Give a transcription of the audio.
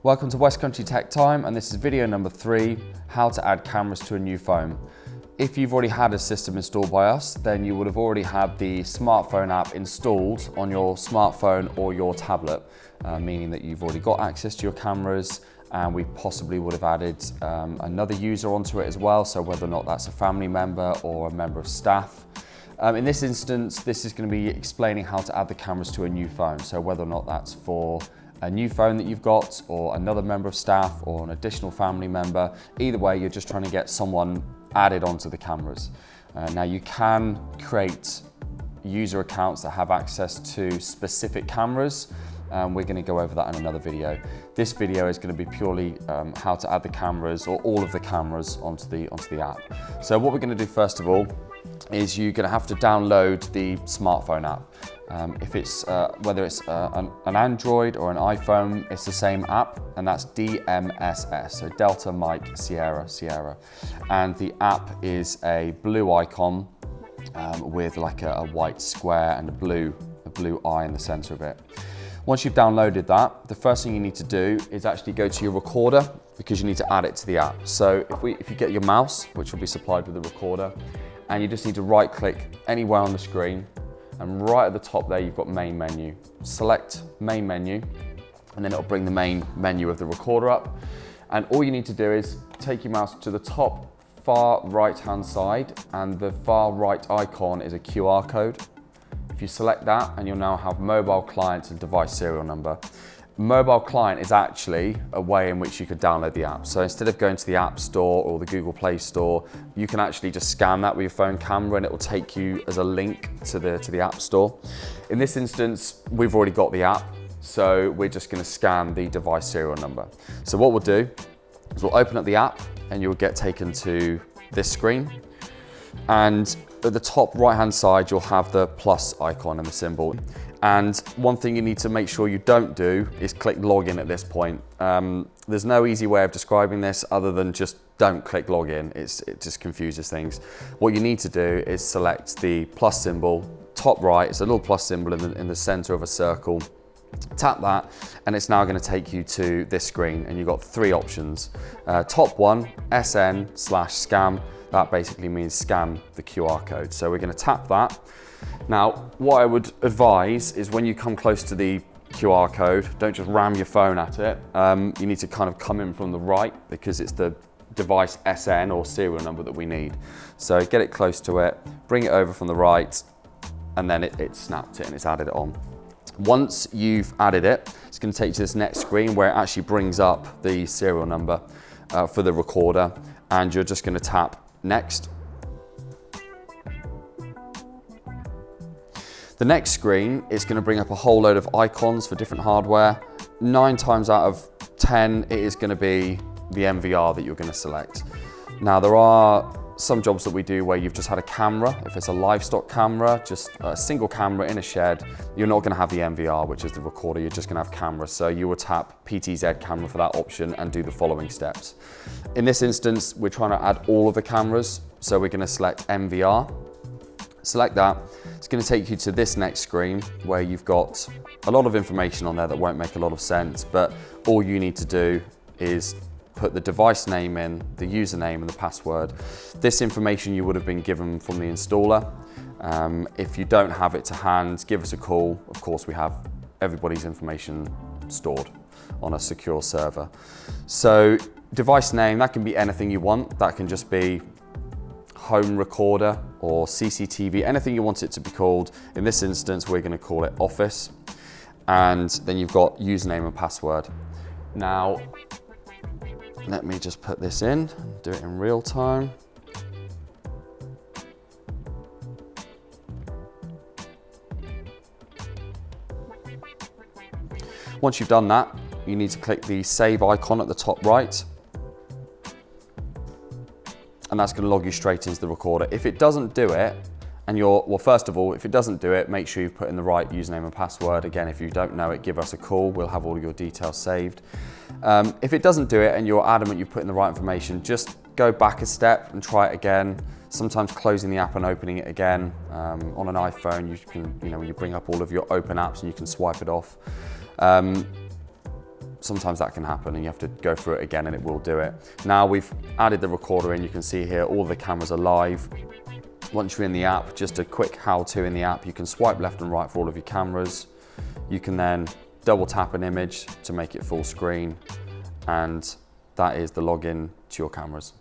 Welcome to West Country Tech Time, and this is video number 3, how to add cameras to a new phone. If you've already had a system installed by us, then you would have already had the smartphone app installed on your smartphone or your tablet, meaning that you've already got access to your cameras, and we possibly would have added another user onto it as well, so whether or not that's a family member or a member of staff. In this instance, this is going to be explaining how to add the cameras to a new phone, so whether or not that's for a new phone that you've got, or another member of staff, or an additional family member. Either way, you're just trying to get someone added onto the cameras. Now you can create user accounts that have access to specific cameras. We're going to go over that in another video. This video is going to be purely how to add the cameras, or all of the cameras, onto the app. So what we're going to do first of all is you're going to have to download the smartphone app. If it's whether it's an Android or an iPhone, it's the same app, and that's DMSS, so Delta Mike Sierra Sierra. And the app is a blue icon with like a white square and a blue eye in the center of it. Once you've downloaded that, the first thing you need to do is actually go to your recorder, because you need to add it to the app. So if you get your mouse, which will be supplied with the recorder, and you just need to right click anywhere on the screen, and right at the top there you've got main menu. Select main menu, and then it'll bring the main menu of the recorder up. And all you need to do is take your mouse to the top far right hand side, and the far right icon is a QR code. If you select that, and you'll now have mobile client and device serial number. Mobile client is actually a way in which you could download the app. So instead of going to the App Store or the Google Play Store, you can actually just scan that with your phone camera, and it will take you as a link to the App Store. In this instance, we've already got the app, so we're just going to scan the device serial number. So what we'll do is we'll open up the app, and you'll get taken to this screen. And at the top right hand side, you'll have the plus icon and the symbol. And one thing you need to make sure you don't do is click login at this point. There's no easy way of describing this other than just don't click login. It just confuses things. What you need to do is select the plus symbol, top right. It's a little plus symbol in the center of a circle. Tap that, and it's now going to take you to this screen, and you've got 3 options. Top one, SN/scan. That basically means scan the QR code. So we're going to tap that. Now, what I would advise is when you come close to the QR code, don't just ram your phone at it. You need to kind of come in from the right, because it's the device SN or serial number that we need. So get it close to it, bring it over from the right, and then it snapped it and it's added it on. Once you've added it, it's going to take you to this next screen where it actually brings up the serial number for the recorder, and you're just going to tap next. The next screen is going to bring up a whole load of icons for different hardware. 9 times out of 10, it is going to be the MVR that you're going to select. Now, there are some jobs that we do where you've just had a camera. If it's a livestock camera, just a single camera in a shed, you're not going to have the MVR, which is the recorder. You're just going to have camera. So you will tap PTZ camera for that option and do the following steps. In this instance, we're trying to add all of the cameras. So we're going to select MVR. Select that. It's going to take you to this next screen where you've got a lot of information on there that won't make a lot of sense, but all you need to do is put the device name in, the username and the password. This information you would have been given from the installer. If you don't have it to hand, give us a call. Of course, we have everybody's information stored on a secure server. So device name, that can be anything you want. That can just be home recorder or CCTV, anything you want it to be called. In this instance, we're going to call it office. And then you've got username and password. Now, let me just put this in and do it in real time. Once you've done that, you need to click the save icon at the top right. And that's going to log you straight into the recorder. If it doesn't do it, and well, first of all, if it doesn't do it, make sure you've put in the right username and password. Again, if you don't know it, give us a call. We'll have all your details saved. If it doesn't do it and you're adamant you've put in the right information, just go back a step and try it again. Sometimes closing the app and opening it again. On an iPhone, you can, when you bring up all of your open apps and you can swipe it off. Sometimes that can happen and you have to go through it again and it will do it. Now we've added the recorder in, you can see here all the cameras are live. Once you're in the app, just a quick how-to in the app, you can swipe left and right for all of your cameras. You can then double tap an image to make it full screen, and that is the login to your cameras.